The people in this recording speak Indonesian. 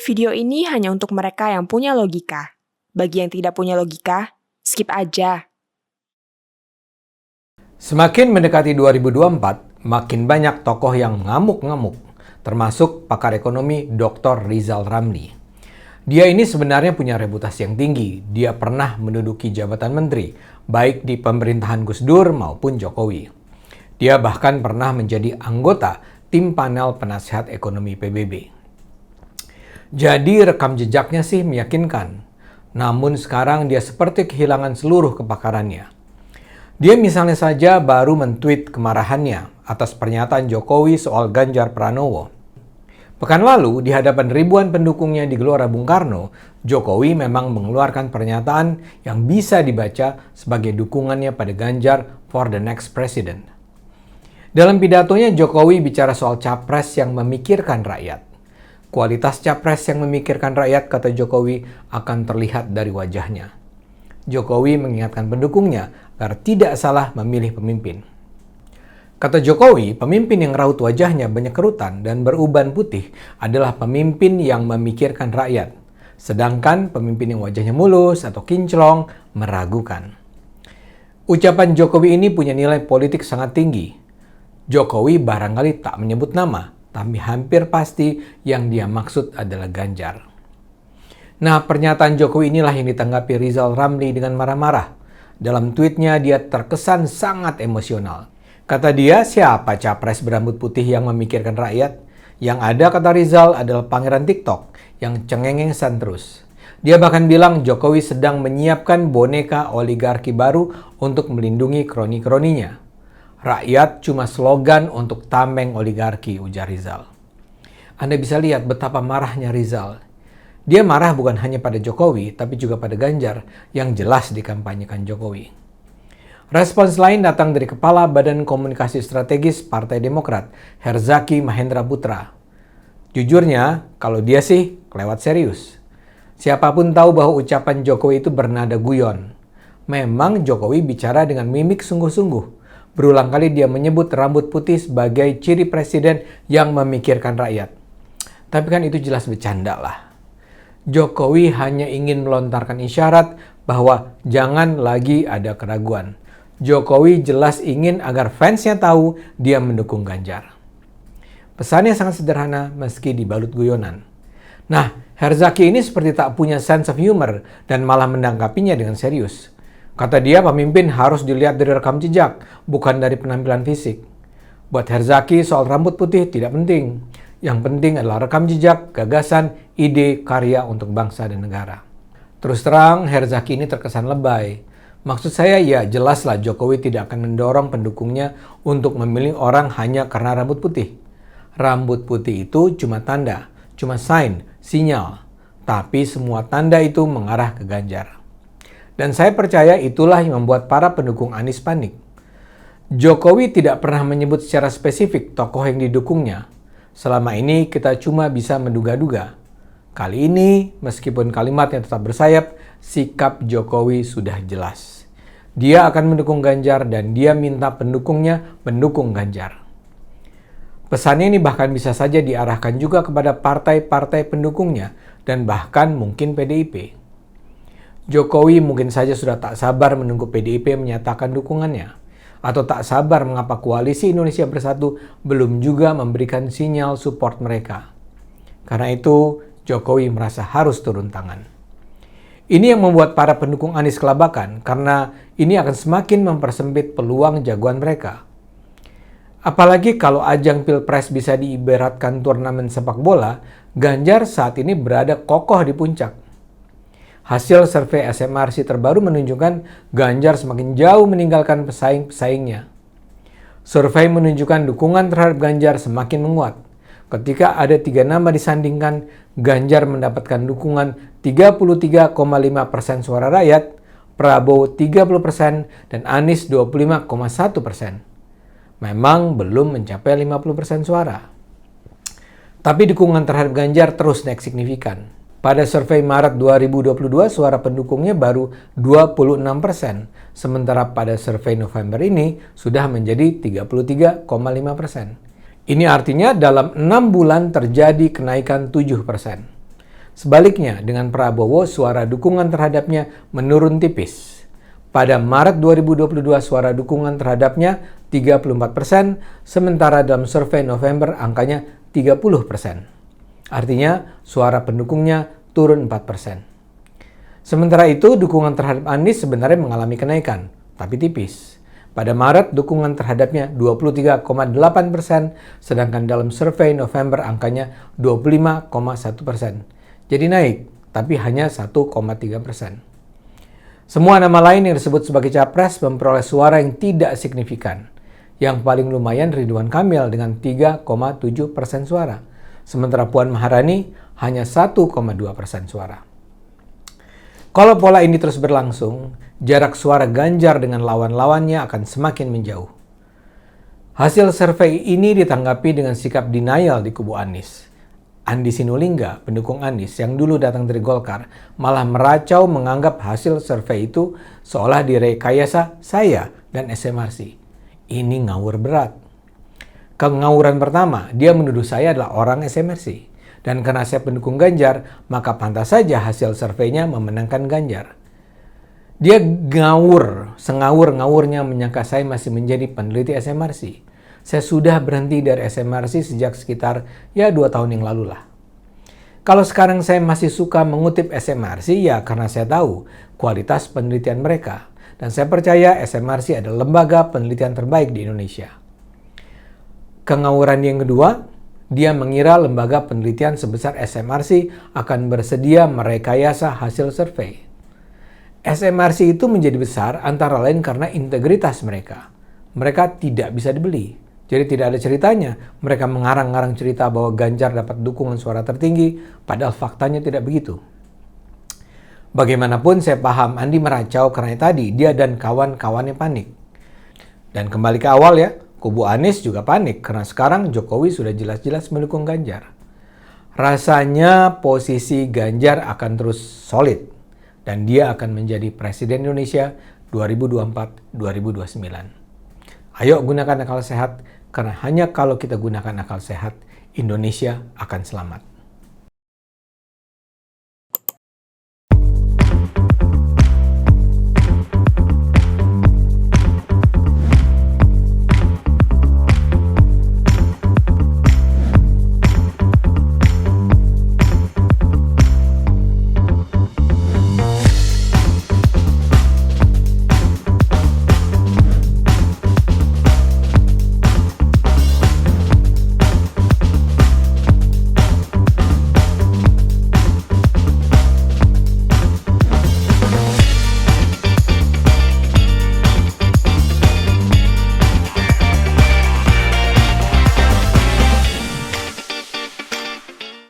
Video ini hanya untuk mereka yang punya logika. Bagi yang tidak punya logika, skip aja. Semakin mendekati 2024, makin banyak tokoh yang ngamuk-ngamuk, termasuk pakar ekonomi Dr. Rizal Ramli. Dia ini sebenarnya punya reputasi yang tinggi. Dia pernah menduduki jabatan menteri, baik di pemerintahan Gus Dur maupun Jokowi. Dia bahkan pernah menjadi anggota tim panel penasehat ekonomi PBB. Jadi rekam jejaknya sih meyakinkan. Namun sekarang dia seperti kehilangan seluruh kepakarannya. Dia misalnya saja baru men-tweet kemarahannya atas pernyataan Jokowi soal Ganjar Pranowo. Pekan lalu, di hadapan ribuan pendukungnya di Gelora Bung Karno, Jokowi memang mengeluarkan pernyataan yang bisa dibaca sebagai dukungannya pada Ganjar for the next president. Dalam pidatonya, Jokowi bicara soal capres yang memikirkan rakyat. Kualitas capres yang memikirkan rakyat, kata Jokowi, akan terlihat dari wajahnya. Jokowi mengingatkan pendukungnya agar tidak salah memilih pemimpin. Kata Jokowi, pemimpin yang raut wajahnya banyak kerutan dan beruban putih adalah pemimpin yang memikirkan rakyat. Sedangkan pemimpin yang wajahnya mulus atau kinclong meragukan. Ucapan Jokowi ini punya nilai politik sangat tinggi. Jokowi barangkali tak menyebut nama, tapi hampir pasti yang dia maksud adalah Ganjar. Nah, pernyataan Jokowi inilah yang ditanggapi Rizal Ramli dengan marah-marah. Dalam tweetnya, dia terkesan sangat emosional. Kata dia, siapa capres berambut putih yang memikirkan rakyat? Yang ada, kata Rizal, adalah pangeran TikTok yang cengengsan terus. Dia bahkan bilang Jokowi sedang menyiapkan boneka oligarki baru untuk melindungi kroni-kroninya. Rakyat cuma slogan untuk tameng oligarki, ujar Rizal. Anda bisa lihat betapa marahnya Rizal. Dia marah bukan hanya pada Jokowi, tapi juga pada Ganjar yang jelas dikampanyekan Jokowi. Respons lain datang dari Kepala Badan Komunikasi Strategis Partai Demokrat, Herzaki Mahendra Putra. Jujurnya, kalau dia sih kelewat serius. Siapapun tahu bahwa ucapan Jokowi itu bernada guyon. Memang Jokowi bicara dengan mimik sungguh-sungguh. Berulang kali dia menyebut rambut putih sebagai ciri presiden yang memikirkan rakyat. Tapi kan itu jelas bercanda lah. Jokowi hanya ingin melontarkan isyarat bahwa jangan lagi ada keraguan. Jokowi jelas ingin agar fansnya tahu dia mendukung Ganjar. Pesannya sangat sederhana meski dibalut guyonan. Nah, Herzaki ini seperti tak punya sense of humor dan malah menanggapinya dengan serius. Kata dia, pemimpin harus dilihat dari rekam jejak, bukan dari penampilan fisik. Buat Herzaki, soal rambut putih tidak penting. Yang penting adalah rekam jejak, gagasan, ide, karya untuk bangsa dan negara. Terus terang, Herzaki ini terkesan lebay. Maksud saya, ya jelaslah Jokowi tidak akan mendorong pendukungnya untuk memilih orang hanya karena rambut putih. Rambut putih itu cuma tanda, cuma sign, sinyal. Tapi semua tanda itu mengarah ke Ganjar. Dan saya percaya itulah yang membuat para pendukung Anies panik. Jokowi tidak pernah menyebut secara spesifik tokoh yang didukungnya. Selama ini kita cuma bisa menduga-duga. Kali ini, meskipun kalimatnya tetap bersayap, sikap Jokowi sudah jelas. Dia akan mendukung Ganjar dan dia minta pendukungnya mendukung Ganjar. Pesannya ini bahkan bisa saja diarahkan juga kepada partai-partai pendukungnya dan bahkan mungkin PDIP. Jokowi mungkin saja sudah tak sabar menunggu PDIP menyatakan dukungannya. Atau tak sabar mengapa koalisi Indonesia Bersatu belum juga memberikan sinyal support mereka. Karena itu, Jokowi merasa harus turun tangan. Ini yang membuat para pendukung Anies kelabakan karena ini akan semakin mempersempit peluang jagoan mereka. Apalagi kalau ajang Pilpres bisa diibaratkan turnamen sepak bola, Ganjar saat ini berada kokoh di puncak. Hasil survei SMRC terbaru menunjukkan Ganjar semakin jauh meninggalkan pesaing-pesaingnya. Survei menunjukkan dukungan terhadap Ganjar semakin menguat. Ketika ada 3 nama disandingkan, Ganjar mendapatkan dukungan 33,5% suara rakyat, Prabowo 30%, dan Anies 25,1%. Memang belum mencapai 50% suara. Tapi dukungan terhadap Ganjar terus naik signifikan. Pada survei Maret 2022, suara pendukungnya baru 26%, sementara pada survei November ini sudah menjadi 33,5%. Ini artinya dalam 6 bulan terjadi kenaikan 7%. Sebaliknya, dengan Prabowo, suara dukungan terhadapnya menurun tipis. Pada Maret 2022, suara dukungan terhadapnya 34%, sementara dalam survei November angkanya 30%. Artinya, suara pendukungnya turun 4%. Sementara itu, dukungan terhadap Anies sebenarnya mengalami kenaikan, tapi tipis. Pada Maret, dukungan terhadapnya 23,8%, sedangkan dalam survei November angkanya 25,1%. Jadi naik, tapi hanya 1,3%. Semua nama lain yang disebut sebagai capres memperoleh suara yang tidak signifikan. Yang paling lumayan Ridwan Kamil dengan 3,7% suara. Sementara Puan Maharani hanya 1,2% suara. Kalau pola ini terus berlangsung, jarak suara Ganjar dengan lawan-lawannya akan semakin menjauh. Hasil survei ini ditanggapi dengan sikap denial di kubu Anies. Andi Sinulinga, pendukung Anies yang dulu datang dari Golkar, malah meracau menganggap hasil survei itu seolah direkayasa saya dan SMRC. Ini ngawur berat. Kengawuran pertama, dia menuduh saya adalah orang SMRC. Dan karena saya pendukung Ganjar, maka pantas saja hasil surveinya memenangkan Ganjar. Dia ngawur, sengawur-ngawurnya menyangka saya masih menjadi peneliti SMRC. Saya sudah berhenti dari SMRC sejak sekitar 2 tahun yang lalu lah. Kalau sekarang saya masih suka mengutip SMRC ya karena saya tahu kualitas penelitian mereka. Dan saya percaya SMRC adalah lembaga penelitian terbaik di Indonesia. Kengawuran yang kedua, dia mengira lembaga penelitian sebesar SMRC akan bersedia merekayasa hasil survei. SMRC itu menjadi besar antara lain karena integritas mereka. Mereka tidak bisa dibeli. Jadi tidak ada ceritanya mereka mengarang-arang cerita bahwa Ganjar dapat dukungan suara tertinggi, padahal faktanya tidak begitu. Bagaimanapun saya paham Andi meracau karena tadi dia dan kawan-kawannya panik. Dan kembali ke awal ya, kubu Anies juga panik karena sekarang Jokowi sudah jelas-jelas mendukung Ganjar. Rasanya posisi Ganjar akan terus solid dan dia akan menjadi Presiden Indonesia 2024-2029. Ayo gunakan akal sehat, karena hanya kalau kita gunakan akal sehat, Indonesia akan selamat.